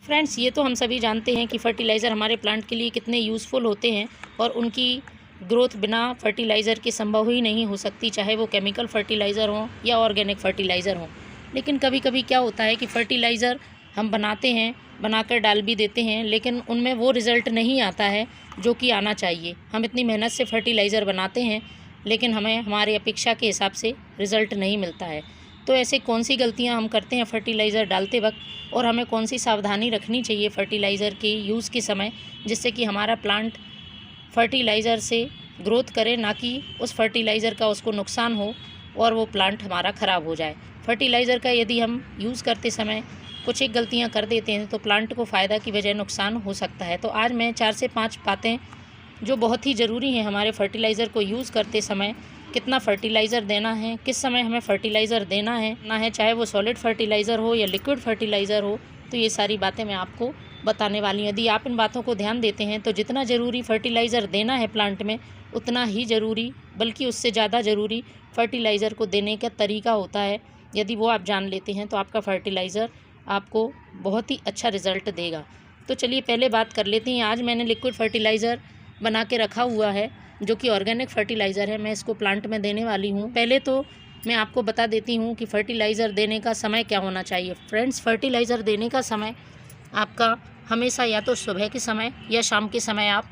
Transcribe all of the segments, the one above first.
Friends, ये तो हम सभी जानते हैं कि फ़र्टिलाइज़र हमारे प्लांट के लिए कितने यूज़फुल होते हैं और उनकी ग्रोथ बिना फ़र्टिलाइज़र के संभव ही नहीं हो सकती, चाहे वो केमिकल फ़र्टिलाइज़र हों या ऑर्गेनिक फ़र्टिलाइज़र हों। लेकिन कभी कभी क्या होता है कि फ़र्टिलाइज़र हम बनाते हैं, बनाकर डाल भी देते हैं, लेकिन उनमें वो रिज़ल्ट नहीं आता है जो कि आना चाहिए। हम इतनी मेहनत से फ़र्टिलाइज़र बनाते हैं, लेकिन हमें हमारे अपेक्षा के हिसाब से रिज़ल्ट नहीं मिलता है। तो ऐसे कौन सी गलतियां हम करते हैं फ़र्टिलाइज़र डालते वक्त, और हमें कौन सी सावधानी रखनी चाहिए फ़र्टिलाइज़र के यूज़ के समय, जिससे कि हमारा प्लांट फ़र्टिलाइज़र से ग्रोथ करे, ना कि उस फ़र्टिलाइज़र का उसको नुकसान हो और वो प्लांट हमारा ख़राब हो जाए। फ़र्टिलाइज़र का यदि हम यूज़ करते समय कुछ एक गलतियां कर देते हैं तो प्लांट को फ़ायदा की बजाय नुकसान हो सकता है। तो आज मैं 4 से 5 बातें जो बहुत ही ज़रूरी हैं हमारे फ़र्टिलाइज़र को यूज़ करते समय, कितना फ़र्टिलाइज़र देना है, किस समय हमें फ़र्टिलाइज़र देना है, चाहे वो सॉलिड फ़र्टिलाइज़र हो या लिक्विड फ़र्टिलाइज़र हो, तो ये सारी बातें मैं आपको बताने वाली हूँ। यदि आप इन बातों को ध्यान देते हैं तो जितना ज़रूरी फ़र्टिलाइज़र देना है प्लांट में, उतना ही ज़रूरी, बल्कि उससे ज़्यादा ज़रूरी फ़र्टिलाइज़र को देने का तरीका होता है। यदि वो आप जान लेते हैं तो आपका फ़र्टिलाइज़र आपको बहुत ही अच्छा रिज़ल्ट देगा। तो चलिए पहले बात कर लेते हैं। आज मैंने लिक्विड फ़र्टिलाइज़र बना के रखा हुआ है, जो कि ऑर्गेनिक फ़र्टिलाइज़र है। मैं इसको प्लांट में देने वाली हूँ। पहले तो मैं आपको बता देती हूँ कि फ़र्टिलाइज़र देने का समय क्या होना चाहिए। फ्रेंड्स, फ़र्टिलाइज़र देने का समय आपका हमेशा या तो सुबह के समय या शाम के समय आप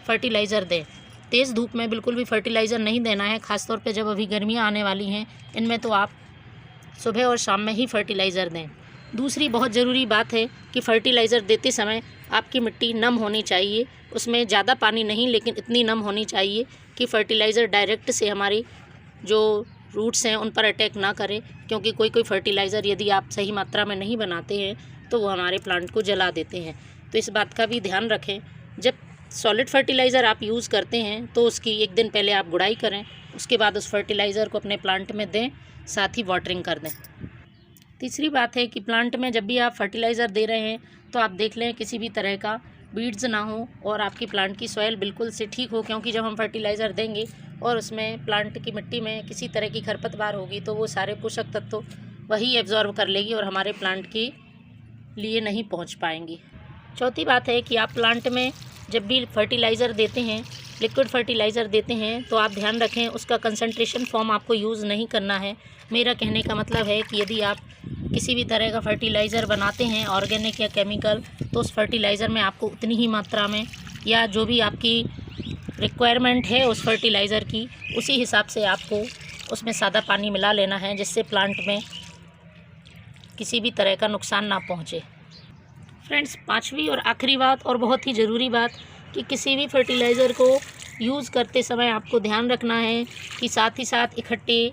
फ़र्टिलाइज़र दें। तेज़ धूप में बिल्कुल भी फ़र्टिलाइज़र नहीं देना है, ख़ासतौर पे जब अभी गर्मियाँ आने वाली हैं। इनमें तो आप सुबह और शाम में ही फ़र्टिलाइज़र दें। दूसरी बहुत ज़रूरी बात है कि फ़र्टिलाइज़र देते समय आपकी मिट्टी नम होनी चाहिए। उसमें ज़्यादा पानी नहीं, लेकिन इतनी नम होनी चाहिए कि फ़र्टिलाइज़र डायरेक्ट से हमारी जो रूट्स हैं उन पर अटैक ना करे, क्योंकि कोई कोई फ़र्टिलाइज़र यदि आप सही मात्रा में नहीं बनाते हैं तो वो हमारे प्लांट को जला देते हैं। तो इस बात का भी ध्यान रखें। जब सॉलिड फ़र्टिलाइज़र आप यूज़ करते हैं तो उसकी एक दिन पहले आप गुड़ाई करें, उसके बाद उस फ़र्टिलाइज़र को अपने प्लांट में दें, साथ ही वाटरिंग कर दें। तीसरी बात है कि प्लांट में जब भी आप फ़र्टिलाइज़र दे रहे हैं तो आप देख लें किसी भी तरह का बीड्स ना हो और आपकी प्लांट की सॉइल बिल्कुल से ठीक हो, क्योंकि जब हम फ़र्टिलाइज़र देंगे और उसमें प्लांट की मिट्टी में किसी तरह की खरपतवार होगी तो वो सारे पोषक तत्व वही एब्जॉर्ब कर लेगी और हमारे प्लांट के लिए नहीं पहुंच पाएंगी। चौथी बात है कि आप प्लांट में जब भी फर्टिलाइज़र देते हैं, लिक्विड फर्टिलाइज़र देते हैं, तो आप ध्यान रखें उसका कंसंट्रेशन फॉर्म आपको यूज़ नहीं करना है। मेरा कहने का मतलब है कि यदि आप किसी भी तरह का फर्टिलाइज़र बनाते हैं, ऑर्गेनिक या केमिकल, तो उस फर्टिलाइज़र में आपको उतनी ही मात्रा में या जो भी आपकी रिक्वायरमेंट है उस फर्टिलाइज़र की, उसी हिसाब से आपको उसमें सादा पानी मिला लेना है, जिससे प्लांट में किसी भी तरह का नुकसान ना पहुँचे। फ्रेंड्स, पांचवी और आखिरी बात और बहुत ही ज़रूरी बात कि किसी भी फर्टिलाइज़र को यूज़ करते समय आपको ध्यान रखना है कि साथ ही साथ इकट्ठे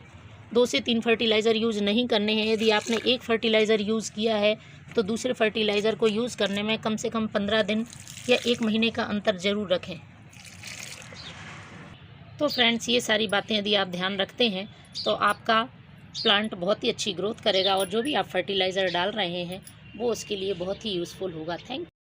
2 से 3 फर्टिलाइज़र यूज़ नहीं करने हैं। यदि आपने एक फ़र्टिलाइज़र यूज़ किया है तो दूसरे फर्टिलाइज़र को यूज़ करने में कम से कम 15 दिन या 1 महीने का अंतर ज़रूर रखें। तो फ्रेंड्स, ये सारी बातें यदि आप ध्यान रखते हैं तो आपका प्लांट बहुत ही अच्छी ग्रोथ करेगा और जो भी आप फर्टिलाइज़र डाल रहे हैं वो उसके लिए बहुत ही यूज़फुल होगा। थैंक